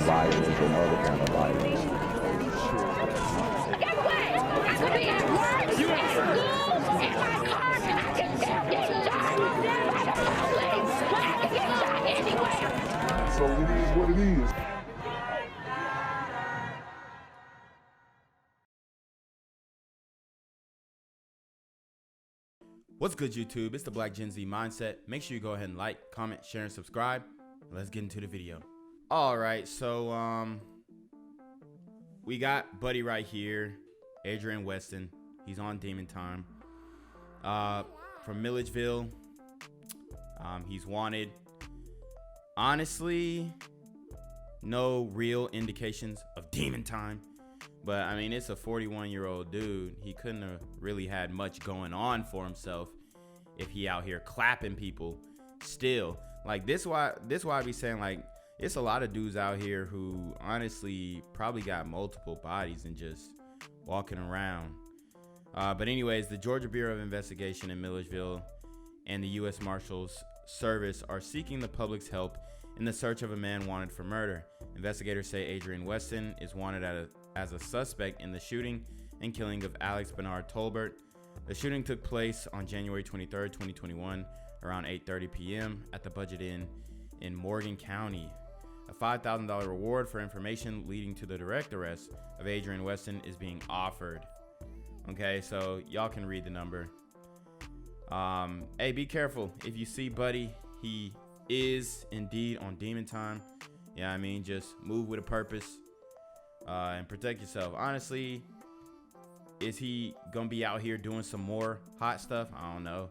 violence and other kind of violence. Get away! I could be at work, at school, in my car, and I can still get shot by the police. But I can get shot anywhere. So it is what it is. What's good, YouTube? It's the Black Gen Z Mindset. Make sure you go ahead and like, comment, share, and subscribe. Let's get into the video. All right, so we got Buddy right here, Adrian Weston. He's on Demon Time. From Milledgeville. He's wanted. Honestly, no real indications of Demon Time. But, I mean, it's a 41-year-old dude. He couldn't have really had much going on for himself if he out here clapping people still. Like, this why I be saying, like, it's a lot of dudes out here who, honestly, probably got multiple bodies and just walking around. But anyways, the Georgia Bureau of Investigation in Milledgeville and the U.S. Marshals Service are seeking the public's help in the search of a man wanted for murder. Investigators say Adrian Weston is wanted as a suspect in the shooting and killing of Alex Bernard Tolbert. The shooting took place on January 23rd, 2021, around 8:30 p.m. at the Budget Inn in Morgan County. A $5,000 reward for information leading to the direct arrest of Adrian Weston is being offered. Okay, so y'all can read the number. Hey, be careful. If you see Buddy, he is indeed on Demon Time. Yeah, I mean, just move with a purpose. And protect yourself. Honestly, is he gonna be out here doing some more hot stuff? I don't know,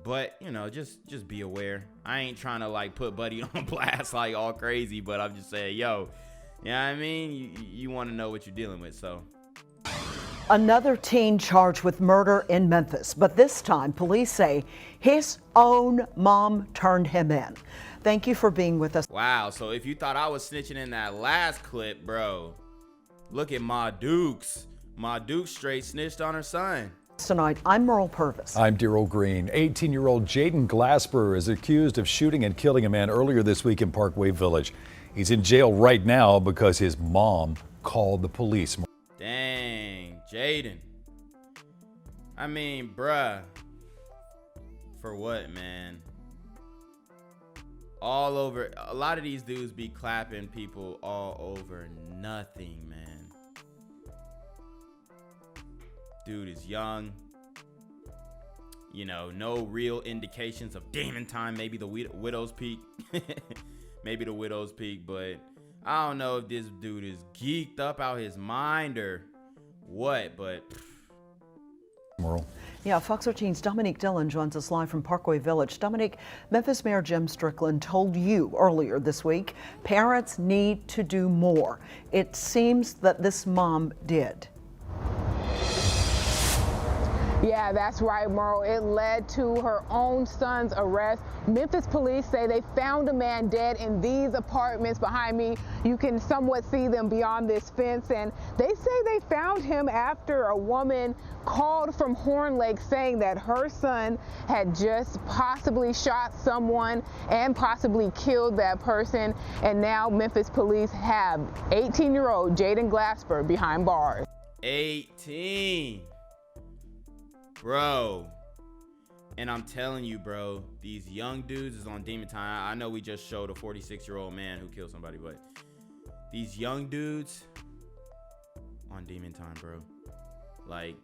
but you know, just be aware. I ain't trying to like put Buddy on blast like all crazy, but I'm just saying, yo, you know what I mean? You want to know what you're dealing with. So another teen charged with murder in Memphis, but this time police say his own mom turned him in. Thank you for being with us. Wow, so if you thought I was snitching in that last clip, bro, look at Ma Dukes. Ma Dukes straight snitched on her son. Tonight, I'm Merle Purvis. I'm Daryl Green. 18-year-old Jaden Glasper is accused of shooting and killing a man earlier this week in Parkway Village. He's in jail right now because his mom called the police. Dang, Jaden. I mean, bruh. For what, man? All over. A lot of these dudes be clapping people all over nothing, man. Dude is young. You know, no real indications of Demon Time. Maybe the widow's peak. Maybe the widow's peak, but I don't know if this dude is geeked up out his mind or what, but Merle. Yeah, Fox 13's Dominique Dillon joins us live from Parkway Village. Dominique, Memphis Mayor Jim Strickland told you earlier this week parents need to do more. It seems that this mom did. Yeah, that's right, Merle. It led to her own son's arrest. Memphis police say they found a man dead in these apartments behind me. You can somewhat see them beyond this fence, and they say they found him after a woman called from Horn Lake saying that her son had just possibly shot someone and possibly killed that person. And now Memphis police have 18-year-old Jaden Glasper behind bars. 18. Bro, and I'm telling you, bro, these young dudes is on Demon Time. I know we just showed a 46-year-old man who killed somebody, but these young dudes on Demon Time, bro. Like,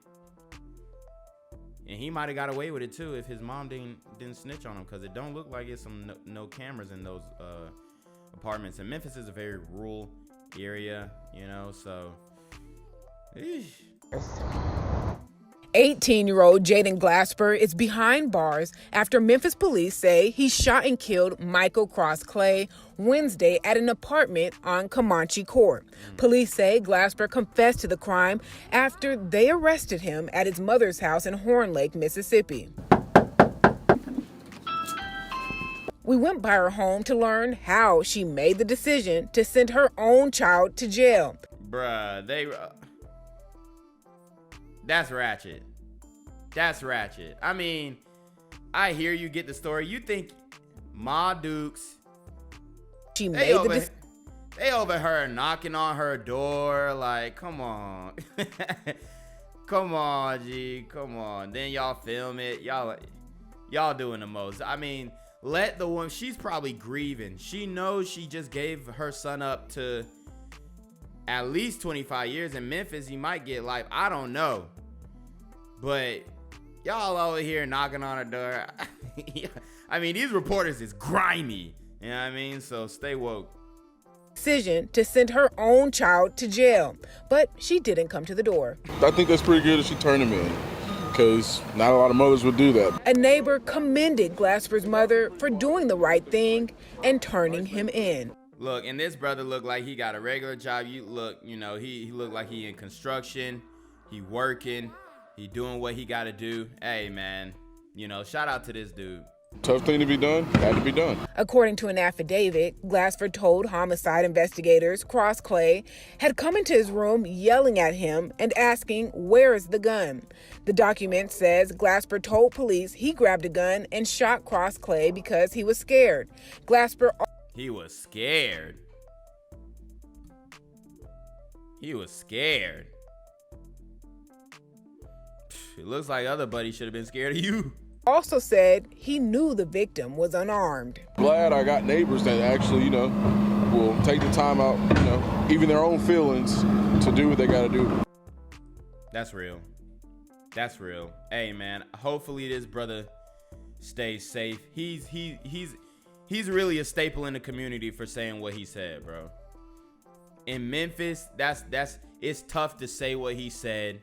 and he might have got away with it too if his mom didn't snitch on him, because it don't look like it's some no cameras in those apartments. And Memphis is a very rural area, you know, so. Eesh. 18-year-old Jaden Glasper is behind bars after Memphis police say he shot and killed Michael Cross Clay Wednesday at an apartment on Comanche Court. Police say Glasper confessed to the crime after they arrested him at his mother's house in Horn Lake, Mississippi. We went by her home to learn how she made the decision to send her own child to jail. Bruh, that's ratchet. That's ratchet. I mean, I hear you get the story. You think Ma Dukes, She they made the They over her knocking on her door. Like, come on. Come on, G. Come on. Then y'all film it. Y'all doing the most. I mean, let the woman, she's probably grieving. She knows she just gave her son up to at least 25 years. In Memphis, he might get life. I don't know. But y'all over here knocking on her door. I mean, these reporters is grimy. You know what I mean? So stay woke. Decision to send her own child to jail, but she didn't come to the door. I think that's pretty good if she turned him in, because not a lot of mothers would do that. A neighbor commended Glasper's mother for doing the right thing and turning him in. Look, and this brother looked like he got a regular job. You know, he looked like he in construction. He working. He doing what he got to do. Hey, man, you know, shout out to this dude. Tough thing to be done, had to be done. According to an affidavit, Glasper told homicide investigators Cross Clay had come into his room yelling at him and asking, "Where is the gun?" The document says Glasper told police he grabbed a gun and shot Cross Clay because he was scared. Glasper. He was scared. He was scared. It looks like other buddies should have been scared of you. Also said he knew the victim was unarmed. Glad I got neighbors that actually, will take the time out, even their own feelings to do what they got to do. That's real. That's real. Hey, man, hopefully this brother stays safe. He's really a staple in the community for saying what he said, bro. In Memphis, it's tough to say what he said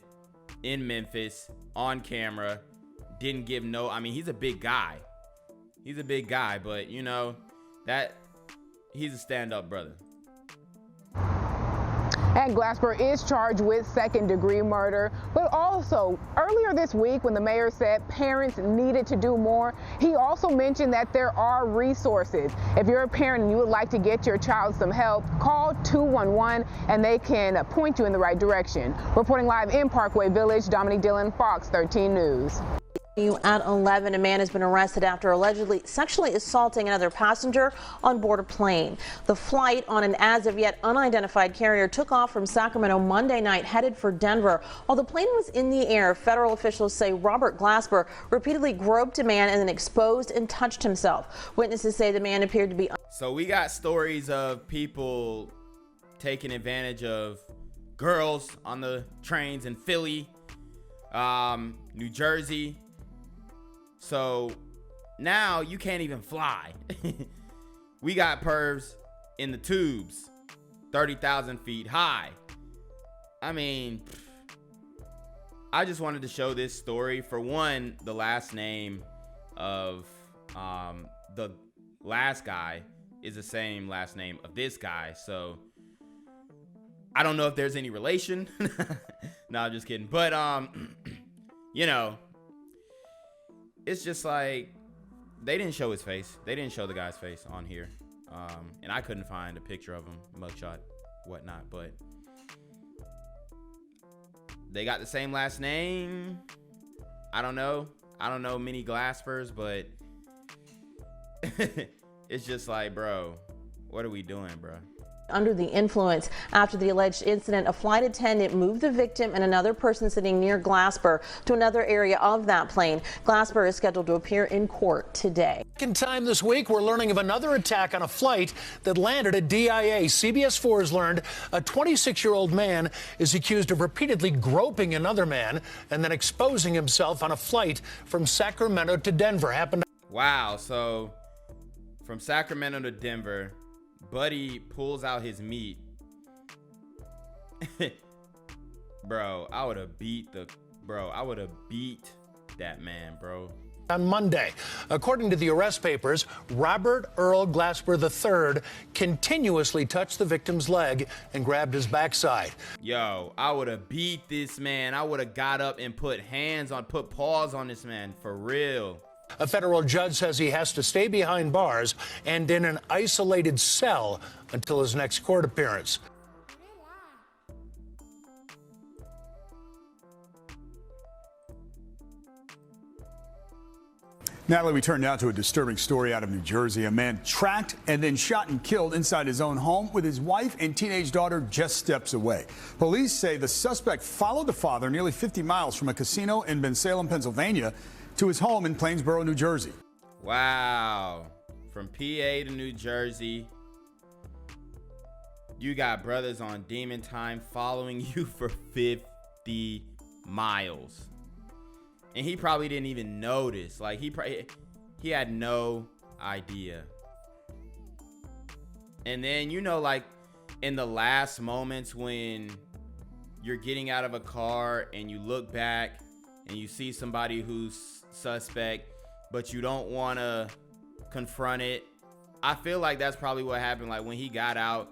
in Memphis on camera. Didn't give no, I mean, he's a big guy. He's a big guy, but he's a stand-up brother. And Glasper is charged with second-degree murder. But also, earlier this week when the mayor said parents needed to do more, he also mentioned that there are resources. If you're a parent and you would like to get your child some help, call 211 and they can point you in the right direction. Reporting live in Parkway Village, Dominique Dillon, Fox 13 News. At 11, a man has been arrested after allegedly sexually assaulting another passenger on board a plane. The flight on an as-of-yet unidentified carrier took off from Sacramento Monday night, headed for Denver. While the plane was in the air, federal officials say Robert Glasper repeatedly groped a man and then exposed and touched himself. Witnesses say the man appeared to be... So we got stories of people taking advantage of girls on the trains in Philly, New Jersey. So now you can't even fly. We got pervs in the tubes, 30,000 feet high. I mean, I just wanted to show this story. For one, the last name of the last guy is the same last name of this guy. So I don't know if there's any relation. No, I'm just kidding. But, it's just like they didn't show his face. They didn't show the guy's face on here. And I couldn't find a picture of him, mugshot, whatnot. But they got the same last name. I don't know many Glaspers, but it's just like, bro, what are we doing, bro? Under the influence. After the alleged incident, a flight attendant moved the victim and another person sitting near Glasper to another area of that plane. Glasper is scheduled to appear in court today. Second time this week, we're learning of another attack on a flight that landed at DIA. CBS 4 has learned a 26-year-old man is accused of repeatedly groping another man and then exposing himself on a flight from Sacramento to Denver. Happened. Wow. So from Sacramento to Denver, Buddy pulls out his meat. Bro, I would have beat that man, bro. On Monday, according to the arrest papers, Robert Earl Glasper III continuously touched the victim's leg and grabbed his backside. Yo, I would have beat this man. I would have got up and put paws on this man, for real. A federal judge says he has to stay behind bars and in an isolated cell until his next court appearance. Natalie, we turn now to a disturbing story out of New Jersey. A man tracked and then shot and killed inside his own home with his wife and teenage daughter just steps away. Police say the suspect followed the father nearly 50 miles from a casino in Bensalem, Pennsylvania, to his home in Plainsboro, New Jersey. Wow. From PA to New Jersey, you got brothers on demon time following you for 50 miles. And he probably didn't even notice. Like, he had no idea. And then, you know, like in the last moments when you're getting out of a car and you look back and you see somebody who's suspect, but you don't want to confront it. I feel like that's probably what happened. Like, when he got out,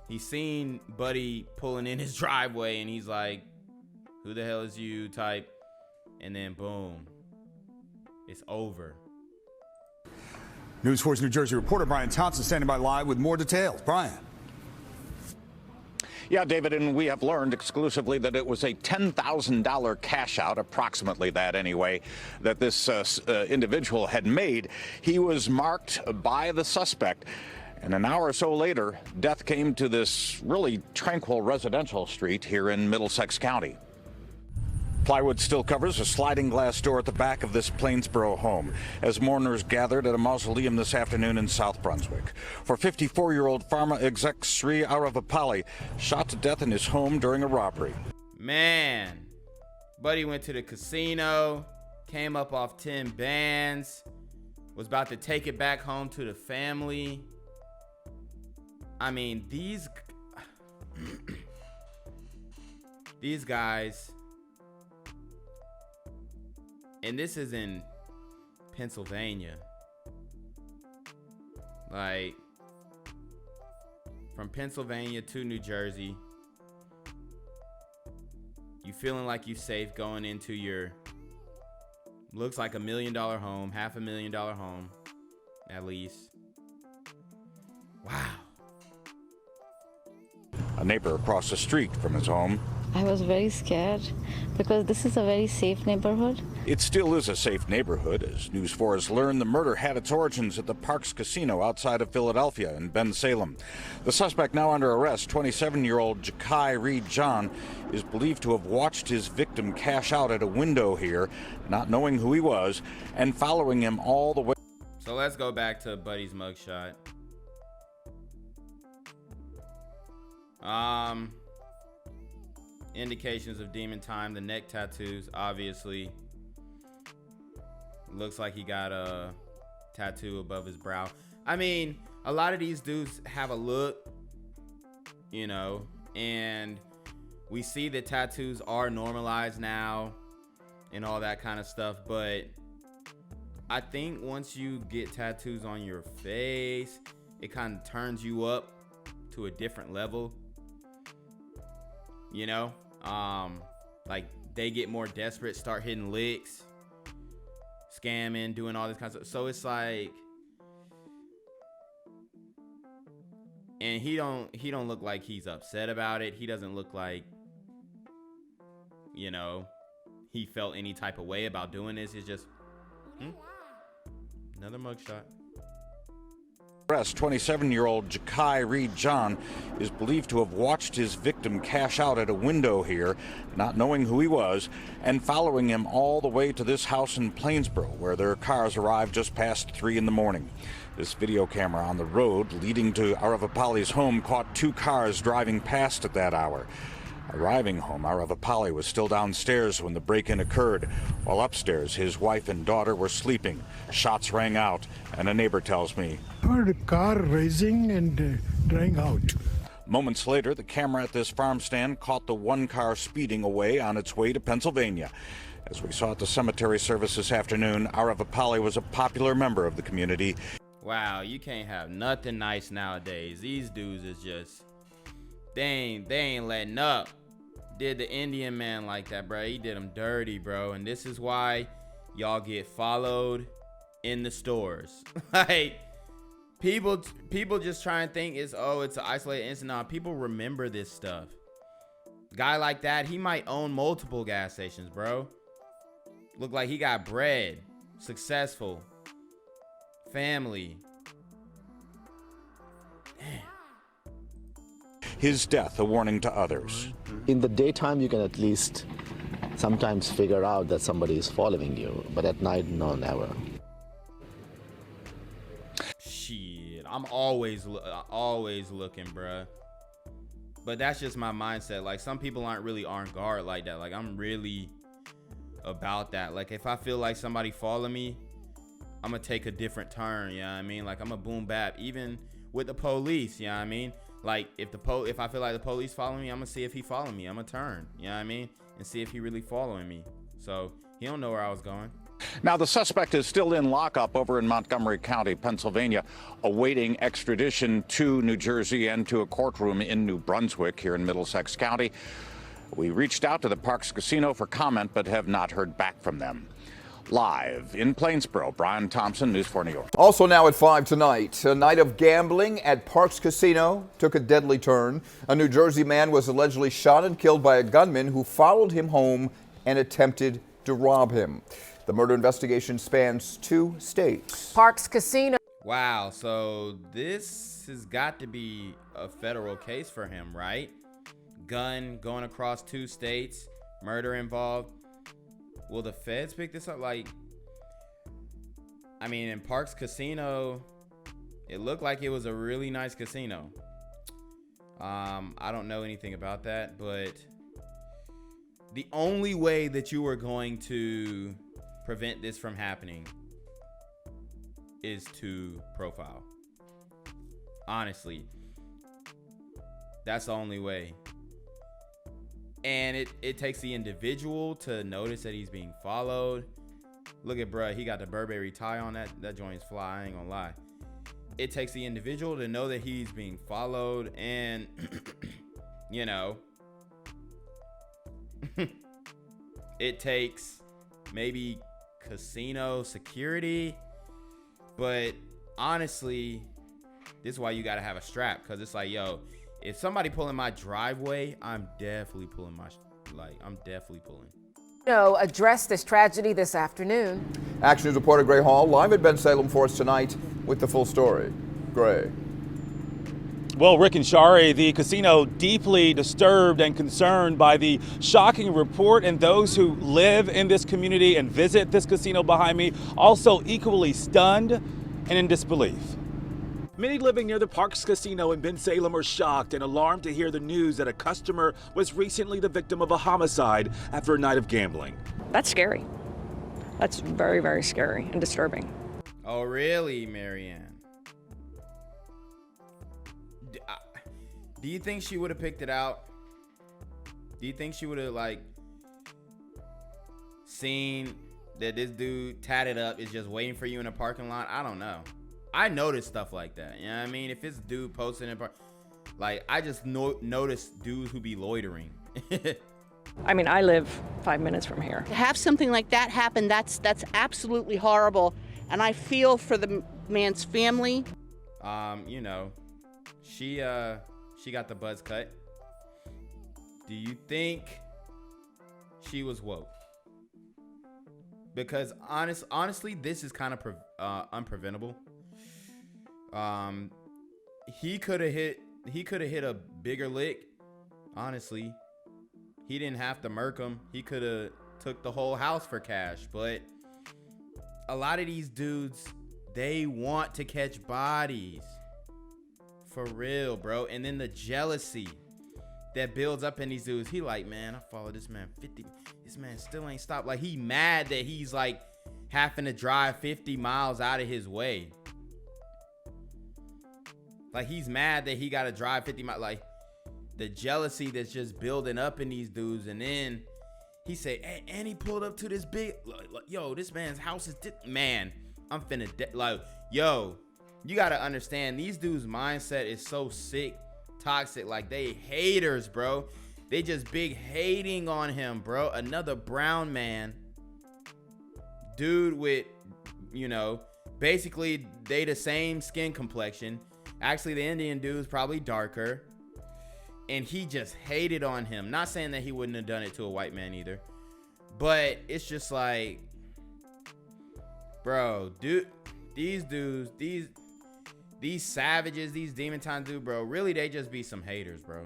he seen Buddy pulling in his driveway and he's like, who the hell is you type? And then boom, it's over. News 4's New Jersey reporter Brian Thompson standing by live with more details. Brian. Yeah, David, and we have learned exclusively that it was a $10,000 cash out, approximately that anyway, that this individual had made. He was marked by the suspect. And an hour or so later, death came to this really tranquil residential street here in Middlesex County. Plywood still covers a sliding glass door at the back of this Plainsboro home as mourners gathered at a mausoleum this afternoon in South Brunswick. For 54-year-old pharma exec Sri Aravapalli, shot to death in his home during a robbery. Man, Buddy went to the casino, came up off 10 bands, was about to take it back home to the family. I mean, these guys... And this is in Pennsylvania. Like, from Pennsylvania to New Jersey, you feeling like you safe going into your, looks like $1 million home, $500,000 home, at least. Wow. A neighbor across the street from his home. I was very scared because this is a very safe neighborhood. It still is a safe neighborhood. As News 4 has learned, the murder had its origins at the Parx Casino outside of Philadelphia in Bensalem. The suspect now under arrest, 27-year-old Ja'Kai Reed John, is believed to have watched his victim cash out at a window here, not knowing who he was, and following him all the way. So let's go back to Buddy's mugshot. Indications of demon time, the neck tattoos, obviously. Looks like he got a tattoo above his brow. I mean, a lot of these dudes have a look, you know, and we see that tattoos are normalized now and all that kind of stuff, but I think once you get tattoos on your face, it kind of turns you up to a different level, you know? Like, they get more desperate, start hitting licks, scamming, doing all this kind of stuff. So it's like, and he don't look like he's upset about it. He doesn't look like, you know, he felt any type of way about doing this. It's just another mugshot. 27-year-old Ja'Kai Reed John is believed to have watched his victim cash out at a window here, not knowing who he was, and following him all the way to this house in Plainsboro, where their cars arrived just past 3 in the morning. This video camera on the road leading to Aravapalli's home caught 2 cars driving past at that hour. Arriving home, Aravapalli was still downstairs when the break-in occurred. While upstairs, his wife and daughter were sleeping. Shots rang out, and a neighbor tells me, I heard a car racing and rang out. Moments later, the camera at this farm stand caught the one car speeding away on its way to Pennsylvania. As we saw at the cemetery service this afternoon, Aravapalli was a popular member of the community. Wow, you can't have nothing nice nowadays. These dudes is just, they ain't letting up. Did the Indian man like that, bro. He did him dirty, bro. And this is why y'all get followed in the stores. Like, people just try and think it's an isolated incident. No, people remember this stuff. Guy like that, he might own multiple gas stations, bro. Look like he got bread, successful, family. His death a warning to others. In the daytime, you can at least sometimes figure out that somebody is following you, but at night, no, never. Shit, I'm always looking, bruh. But that's just my mindset. Like, some people aren't really on guard like that. Like, I'm really about that. Like, if I feel like somebody follow me, I'm gonna take a different turn. You know what I mean? Like, I'm a boom bap. Even with the police, you know what I mean? Like, if I feel like the police follow me, I'm gonna see if he follow me. I'm gonna turn, you know what I mean? And see if he really following me. So he don't know where I was going. Now, the suspect is still in lockup over in Montgomery County, Pennsylvania, awaiting extradition to New Jersey and to a courtroom in New Brunswick here in Middlesex County. We reached out to the Parx Casino for comment, but have not heard back from them. Live in Plainsboro, Brian Thompson, News 4 New York. Also now at 5 tonight, a night of gambling at Parx Casino took a deadly turn. A New Jersey man was allegedly shot and killed by a gunman who followed him home and attempted to rob him. The murder investigation spans 2 states. Parx Casino. Wow, so this has got to be a federal case for him, right? Gun going across 2 states, murder involved. Will the feds pick this up? Like, I mean, in Parx Casino, it looked like it was a really nice casino. I don't know anything about that, but the only way that you are going to prevent this from happening is to profile. Honestly, that's the only way. And it takes the individual to notice that he's being followed. Look at bruh, he got the Burberry tie on. That joint's fly, I ain't gonna lie. It takes the individual to know that he's being followed, and you know, it takes maybe casino security. But honestly, this is why you gotta have a strap, because it's like, yo, if somebody pulling my driveway, I'm definitely pulling Addressed this tragedy this afternoon. Action News reporter Gray Hall live at Ben Salem for us tonight with the full story. Gray. Well, Rick and Shari, the casino deeply disturbed and concerned by the shocking report, and those who live in this community and visit this casino behind me also equally stunned and in disbelief. Many living near the Parx Casino in Ben Salem are shocked and alarmed to hear the news that a customer was recently the victim of a homicide after a night of gambling. That's scary. That's very, very scary and disturbing. Oh, really, Marianne? Do you think she would have picked it out? Do you think she would have, like, seen that this dude tatted up is just waiting for you in a parking lot? I don't know. I notice stuff like that. You know what I mean? If it's a dude posting in like, I just notice dudes who be loitering. I mean, I live 5 minutes from here. To have something like that happen, that's absolutely horrible. And I feel for the man's family. You know, she got the buzz cut. Do you think she was woke? Because honestly, this is kind of unpreventable. He could have hit a bigger lick. Honestly, he didn't have to murk him. He could have took the whole house for cash. But a lot of these dudes, they want to catch bodies. For real, bro. And then the jealousy that builds up in these dudes. He like, man, I followed this man 50. This man still ain't stopped. Like, he mad that he's like having to drive 50 miles out of his way. Like, he's mad that he got to drive 50 miles. Like, the jealousy that's just building up in these dudes. And then he said, hey, and he pulled up to this big, yo, this man's house is, man, I'm finna, like, yo, you got to understand, these dudes' mindset is so sick, toxic. Like, they haters, bro. They just big hating on him, bro. Another brown man, dude with, you know, basically they the same skin complexion. Actually, the Indian dude's probably darker. And he just hated on him. Not saying that he wouldn't have done it to a white man either. But it's just like, bro, dude, these dudes, these savages, these demon time dudes, bro, really, they just be some haters, bro.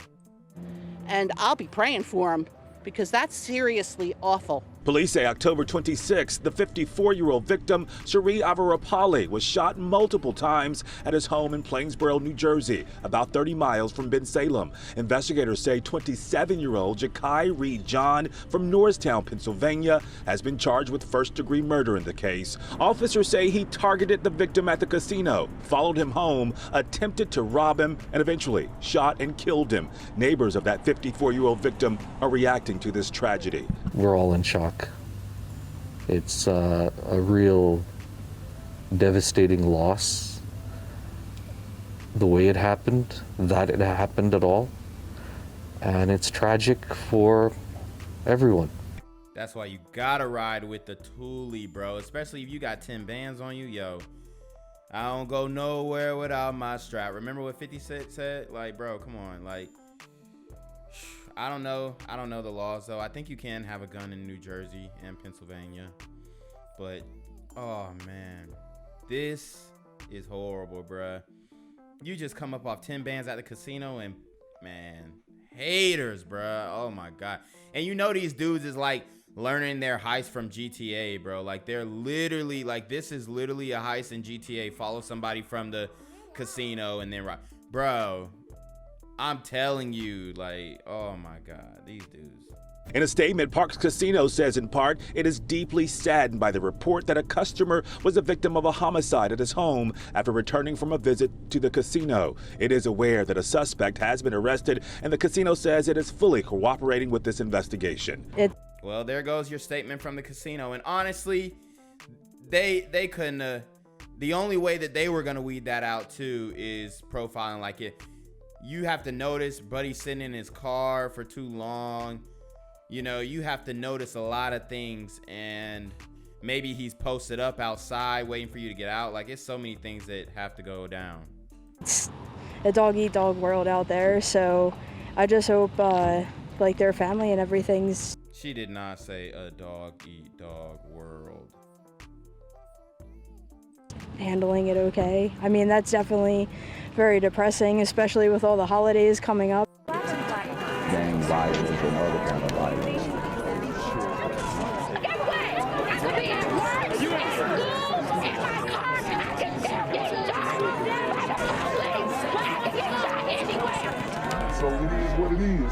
And I'll be praying for them because that's seriously awful. Police say October 26th, the 54-year-old victim, Cherie Avarapali, was shot multiple times at his home in Plainsboro, New Jersey, about 30 miles from Bensalem. Investigators say 27-year-old Ja'Kai Reed John from Norristown, Pennsylvania, has been charged with first-degree murder in the case. Officers say he targeted the victim at the casino, followed him home, attempted to rob him, and eventually shot and killed him. Neighbors of that 54-year-old victim are reacting to this tragedy. We're all in shock. It's a real devastating loss. The way it happened, that it happened at all. And it's tragic for everyone. That's why you gotta ride with the Thule, bro. Especially if you got 10 bands on you, yo. I don't go nowhere without my strap. Remember what 50 Cent said? Like, bro, come on. Like, I don't know the laws, though. I think you can have a gun in New Jersey and Pennsylvania. But, oh, man. This is horrible, bruh. You just come up off 10 bands at the casino and, man, haters, bruh. Oh, my God. And you know these dudes is, like, learning their heist from GTA, bro. Like, they're literally, like, this is literally a heist in GTA. Follow somebody from the casino and then, bro. I'm telling you, like, oh my God, these dudes. In a statement, Parx Casino says in part, it is deeply saddened by the report that a customer was a victim of a homicide at his home after returning from a visit to the casino. It is aware that a suspect has been arrested, and the casino says it is fully cooperating with this investigation. Well, there goes your statement from the casino. And honestly, they couldn't, the only way that they were gonna weed that out too is profiling. Like, it. You have to notice Buddy sitting in his car for too long. You know, you have to notice a lot of things, and maybe he's posted up outside waiting for you to get out. Like, it's so many things that have to go down. It's a dog-eat-dog world out there, so I just hope, like, their family and everything's... She did not say a dog-eat-dog world. Handling it okay. I mean, that's definitely very depressing, especially with all the holidays coming up. Gang violence and other kind of violence. Get away! I could be at work, at school, in my car, and I can still get shot by the police. But I can get shot anywhere. So it is what it is.